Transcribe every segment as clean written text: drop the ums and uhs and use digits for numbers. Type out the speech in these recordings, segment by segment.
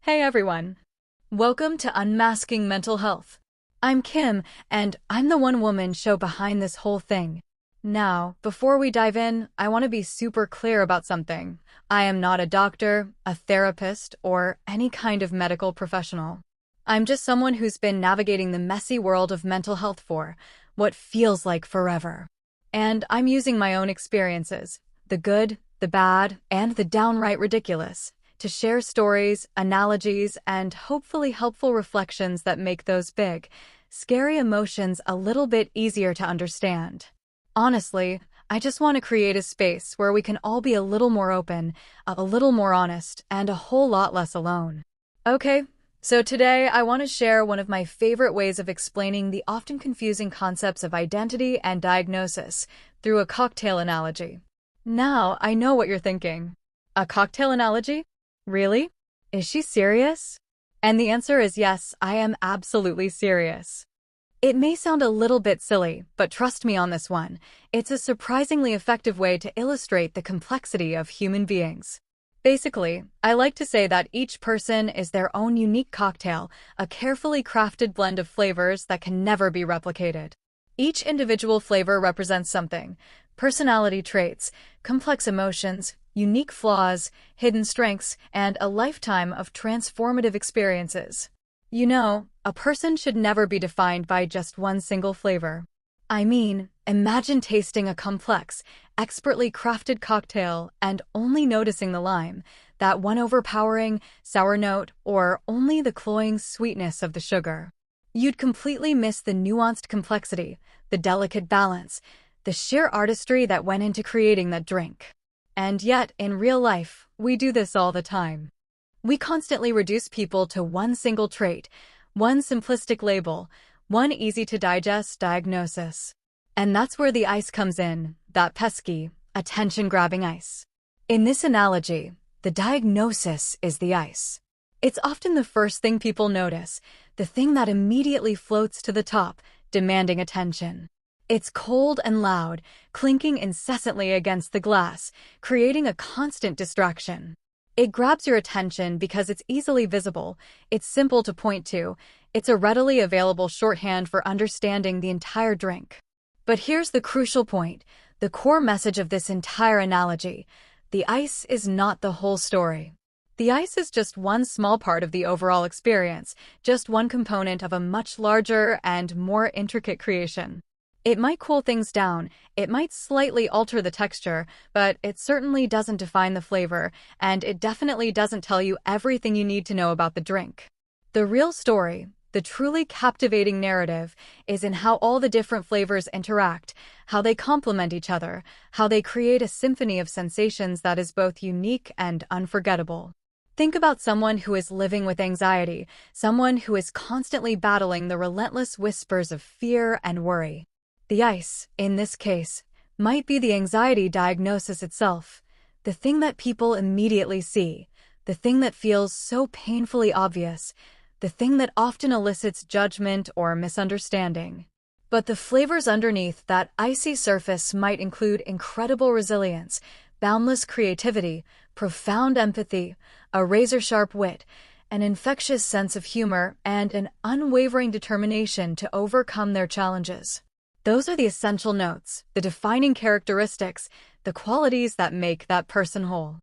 Hey everyone. Welcome to Unmasking Mental Health. I'm Kim, and I'm the one-woman show behind this whole thing. Now, before we dive in, I want to be super clear about something. I am not a doctor, a therapist, or any kind of medical professional. I'm just someone who's been navigating the messy world of mental health for what feels like forever. And I'm using my own experiences, the good, the bad, and the downright ridiculous, to share stories, analogies, and hopefully helpful reflections that make those big, scary emotions a little bit easier to understand. Honestly, I just want to create a space where we can all be a little more open, a little more honest, and a whole lot less alone. Okay, so today I want to share one of my favorite ways of explaining the often confusing concepts of identity and diagnosis through a cocktail analogy. Now, I know what you're thinking. A cocktail analogy? Really? Is she serious? And the answer is yes, I am absolutely serious. It may sound a little bit silly, but trust me on this one. It's a surprisingly effective way to illustrate the complexity of human beings. Basically, I like to say that each person is their own unique cocktail, a carefully crafted blend of flavors that can never be replicated. Each individual flavor represents something: personality traits, complex emotions, unique flaws, hidden strengths, and a lifetime of transformative experiences. You know, a person should never be defined by just one single flavor. I mean, imagine tasting a complex, expertly crafted cocktail and only noticing the lime, that one overpowering, sour note, or only the cloying sweetness of the sugar. You'd completely miss the nuanced complexity, the delicate balance, the sheer artistry that went into creating that drink. And yet, in real life, we do this all the time. We constantly reduce people to one single trait, one simplistic label, one easy-to-digest diagnosis. And that's where the ice comes in, that pesky, attention-grabbing ice. In this analogy, the diagnosis is the ice. It's often the first thing people notice, the thing that immediately floats to the top, demanding attention. It's cold and loud, clinking incessantly against the glass, creating a constant distraction. It grabs your attention because it's easily visible, it's simple to point to, it's a readily available shorthand for understanding the entire drink. But here's the crucial point, the core message of this entire analogy: the ice is not the whole story. The ice is just one small part of the overall experience, just one component of a much larger and more intricate creation. It might cool things down, it might slightly alter the texture, but it certainly doesn't define the flavor, and it definitely doesn't tell you everything you need to know about the drink. The real story, the truly captivating narrative, is in how all the different flavors interact, how they complement each other, how they create a symphony of sensations that is both unique and unforgettable. Think about someone who is living with anxiety, someone who is constantly battling the relentless whispers of fear and worry. The ice, in this case, might be the anxiety diagnosis itself, the thing that people immediately see, the thing that feels so painfully obvious, the thing that often elicits judgment or misunderstanding. But the flavors underneath that icy surface might include incredible resilience, boundless creativity, profound empathy, a razor-sharp wit, an infectious sense of humor, and an unwavering determination to overcome their challenges. Those are the essential notes, the defining characteristics, the qualities that make that person whole.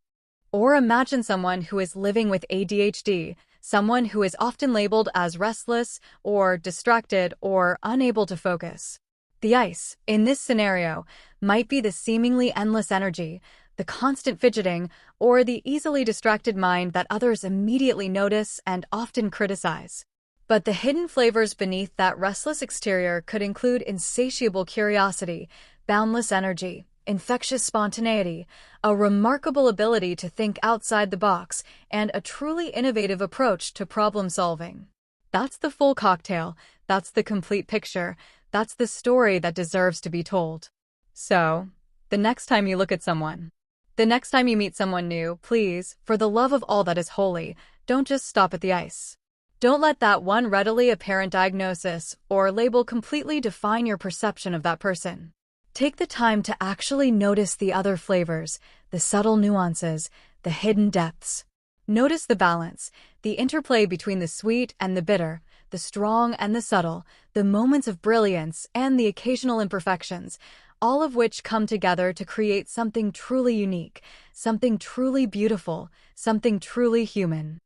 Or imagine someone who is living with ADHD, someone who is often labeled as restless or distracted or unable to focus. The ice, in this scenario, might be the seemingly endless energy, the constant fidgeting, or the easily distracted mind that others immediately notice and often criticize. But the hidden flavors beneath that restless exterior could include insatiable curiosity, boundless energy, infectious spontaneity, a remarkable ability to think outside the box, and a truly innovative approach to problem solving. That's the full cocktail, that's the complete picture, that's the story that deserves to be told. So, the next time you look at someone, the next time you meet someone new, please, for the love of all that is holy, don't just stop at the ice. Don't let that one readily apparent diagnosis or label completely define your perception of that person. Take the time to actually notice the other flavors, the subtle nuances, the hidden depths. Notice the balance, the interplay between the sweet and the bitter, the strong and the subtle, the moments of brilliance and the occasional imperfections, all of which come together to create something truly unique, something truly beautiful, something truly human.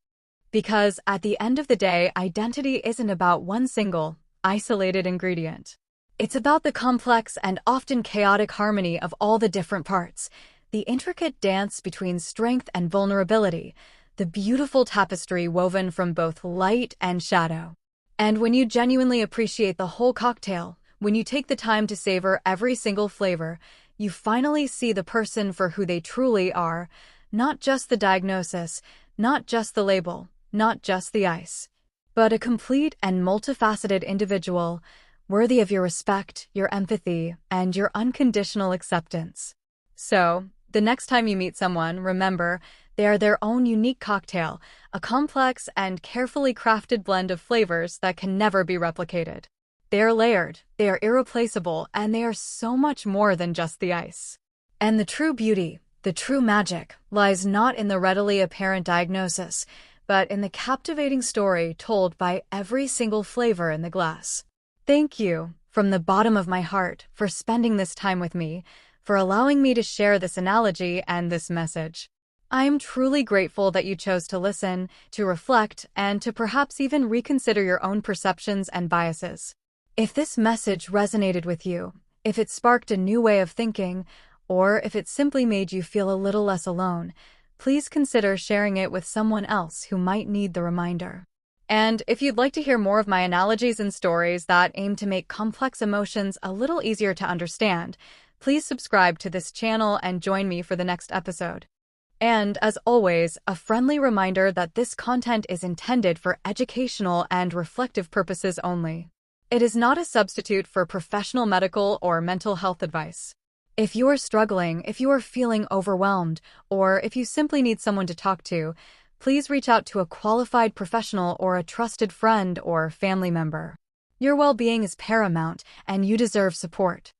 Because at the end of the day, identity isn't about one single, isolated ingredient. It's about the complex and often chaotic harmony of all the different parts, the intricate dance between strength and vulnerability, the beautiful tapestry woven from both light and shadow. And when you genuinely appreciate the whole cocktail, when you take the time to savor every single flavor, you finally see the person for who they truly are, not just the diagnosis, not just the label, not just the ice, but a complete and multifaceted individual, worthy of your respect, your empathy, and your unconditional acceptance. So, the next time you meet someone, remember, they are their own unique cocktail, a complex and carefully crafted blend of flavors that can never be replicated. They are layered, they are irreplaceable, and they are so much more than just the ice. And the true beauty, the true magic, lies not in the readily apparent diagnosis, but in the captivating story told by every single flavor in the glass. Thank you, from the bottom of my heart, for spending this time with me, for allowing me to share this analogy and this message. I am truly grateful that you chose to listen, to reflect, and to perhaps even reconsider your own perceptions and biases. If this message resonated with you, if it sparked a new way of thinking, or if it simply made you feel a little less alone, please consider sharing it with someone else who might need the reminder. And if you'd like to hear more of my analogies and stories that aim to make complex emotions a little easier to understand, please subscribe to this channel and join me for the next episode. And, as always, a friendly reminder that this content is intended for educational and reflective purposes only. It is not a substitute for professional medical or mental health advice. If you are struggling, if you are feeling overwhelmed, or if you simply need someone to talk to, please reach out to a qualified professional or a trusted friend or family member. Your well-being is paramount, and you deserve support.